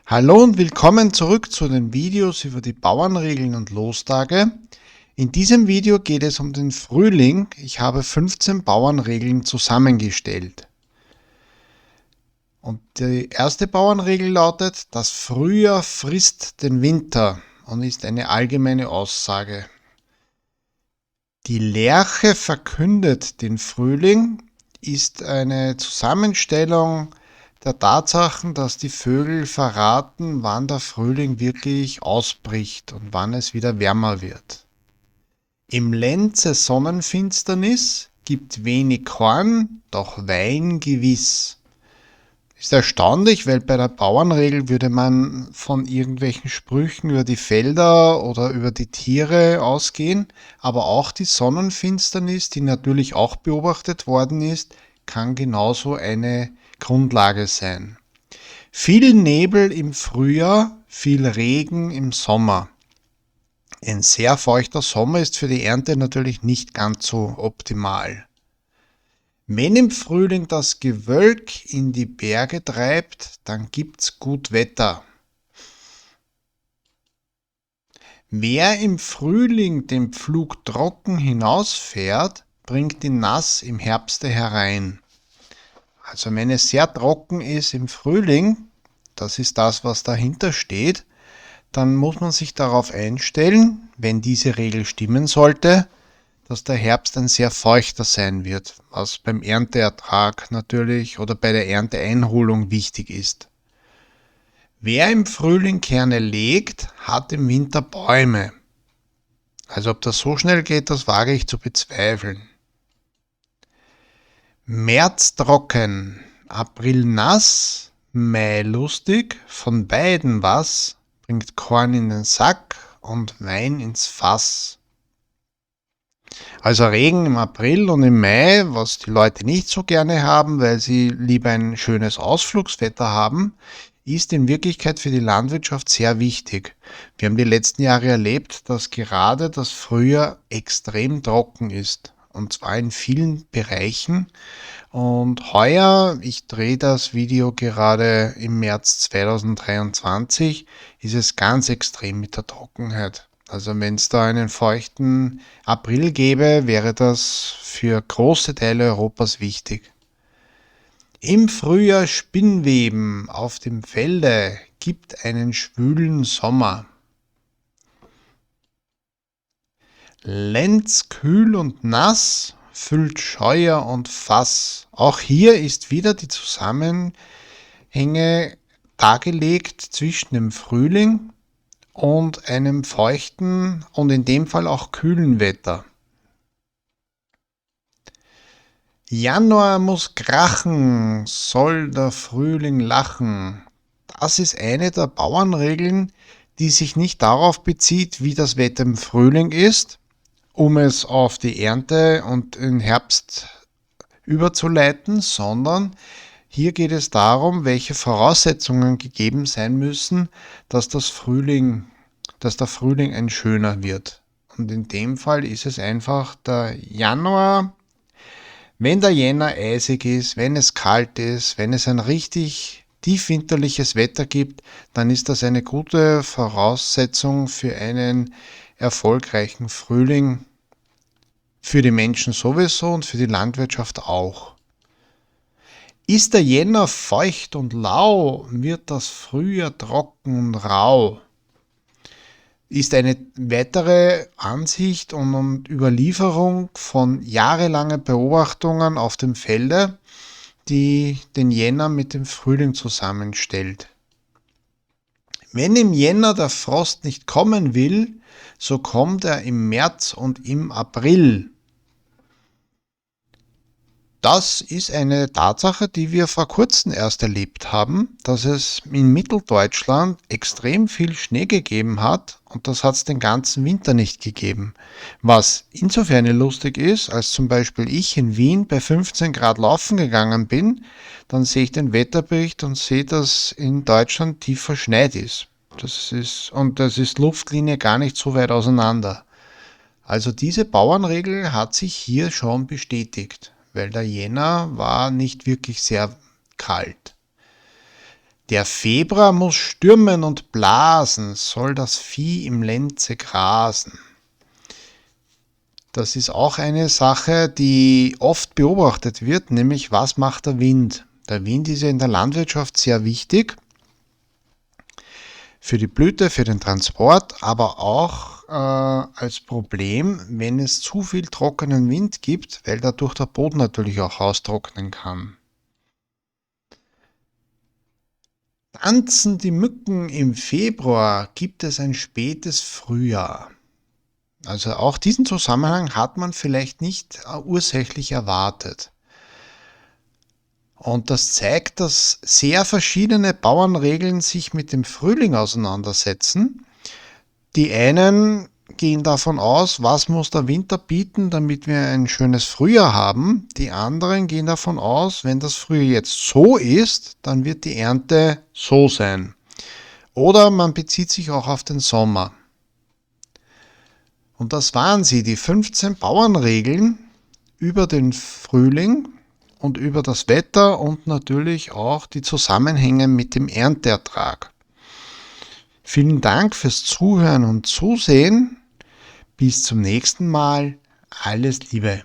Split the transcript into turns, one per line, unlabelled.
Hallo und willkommen zurück zu den Videos über die Bauernregeln und Lostage. In diesem Video geht es um den Frühling. Ich habe 15 Bauernregeln zusammengestellt. Und die erste Bauernregel lautet, das Frühjahr frisst den Winter und ist eine allgemeine Aussage. Die Lerche verkündet den Frühling ist eine Zusammenstellung der Tatsachen, dass die Vögel verraten, wann der Frühling wirklich ausbricht und wann es wieder wärmer wird. Im Lenze Sonnenfinsternis gibt wenig Korn, doch Wein gewiss. Ist erstaunlich, weil bei der Bauernregel würde man von irgendwelchen Sprüchen über die Felder oder über die Tiere ausgehen, aber auch die Sonnenfinsternis, die natürlich auch beobachtet worden ist, kann genauso eine Grundlage sein. Viel Nebel im Frühjahr, viel Regen im Sommer. Ein sehr feuchter Sommer ist für die Ernte natürlich nicht ganz so optimal. Wenn im Frühling das Gewölk in die Berge treibt, dann gibt's gut Wetter. Wer im Frühling den Pflug trocken hinausfährt, bringt die Nass im Herbste herein. Also wenn es sehr trocken ist im Frühling, das ist das, was dahinter steht, dann muss man sich darauf einstellen, wenn diese Regel stimmen sollte, dass der Herbst ein sehr feuchter sein wird, was beim Ernteertrag natürlich oder bei der Ernteeinholung wichtig ist. Wer im Frühling Kerne legt, hat im Winter Bäume. Also ob das so schnell geht, das wage ich zu bezweifeln. März trocken, April nass, Mai lustig, von beiden was, bringt Korn in den Sack und Wein ins Fass. Also Regen im April und im Mai, was die Leute nicht so gerne haben, weil sie lieber ein schönes Ausflugswetter haben, ist in Wirklichkeit für die Landwirtschaft sehr wichtig. Wir haben die letzten Jahre erlebt, dass gerade das Frühjahr extrem trocken ist. Und zwar in vielen Bereichen. Und heuer, ich drehe das Video gerade im März 2023, ist es ganz extrem mit der Trockenheit. Also wenn es da einen feuchten April gäbe, wäre das für große Teile Europas wichtig. Im Frühjahr Spinnweben auf dem Felde gibt einen schwülen Sommer. Lenz kühl und nass füllt Scheuer und Fass. Auch hier ist wieder die Zusammenhänge dargelegt zwischen dem Frühling und einem feuchten und in dem Fall auch kühlen Wetter. Januar muss krachen, soll der Frühling lachen. Das ist eine der Bauernregeln, die sich nicht darauf bezieht, wie das Wetter im Frühling ist, um es auf die Ernte und den Herbst überzuleiten, sondern hier geht es darum, welche Voraussetzungen gegeben sein müssen, dass der Frühling ein schöner wird. Und in dem Fall ist es einfach der Januar. Wenn der Jänner eisig ist, wenn es kalt ist, wenn es ein richtig tiefwinterliches Wetter gibt, dann ist das eine gute Voraussetzung für einen erfolgreichen Frühling, für die Menschen sowieso und für die Landwirtschaft auch. Ist der Jänner feucht und lau, wird das Frühjahr trocken und rau. Ist eine weitere Ansicht und Überlieferung von jahrelangen Beobachtungen auf dem Felde, die den Jänner mit dem Frühling zusammenstellt. Wenn im Jänner der Frost nicht kommen will, so kommt er im März und im April. Das ist eine Tatsache, die wir vor kurzem erst erlebt haben, dass es in Mitteldeutschland extrem viel Schnee gegeben hat und das hat es den ganzen Winter nicht gegeben. Was insofern lustig ist, als zum Beispiel ich in Wien bei 15 Grad laufen gegangen bin, dann sehe ich den Wetterbericht und sehe, dass in Deutschland tief verschneit ist. Das ist Luftlinie gar nicht so weit auseinander. Also diese Bauernregel hat sich hier schon bestätigt, weil der Jänner war nicht wirklich sehr kalt. Der Februar muss stürmen und blasen, soll das Vieh im Lenze grasen. Das ist auch eine Sache, die oft beobachtet wird, nämlich was macht der Wind? Der Wind ist ja in der Landwirtschaft sehr wichtig für die Blüte, für den Transport, aber auch als Problem, wenn es zu viel trockenen Wind gibt, weil dadurch der Boden natürlich auch austrocknen kann. Tanzen die Mücken im Februar, gibt es ein spätes Frühjahr. Also auch diesen Zusammenhang hat man vielleicht nicht ursächlich erwartet. Und das zeigt, dass sehr verschiedene Bauernregeln sich mit dem Frühling auseinandersetzen. Die einen gehen davon aus, was muss der Winter bieten, damit wir ein schönes Frühjahr haben. Die anderen gehen davon aus, wenn das Frühjahr jetzt so ist, dann wird die Ernte so sein. Oder man bezieht sich auch auf den Sommer. Und das waren sie, die 15 Bauernregeln über den Frühling und über das Wetter und natürlich auch die Zusammenhänge mit dem Ernteertrag. Vielen Dank fürs Zuhören und Zusehen. Bis zum nächsten Mal. Alles Liebe.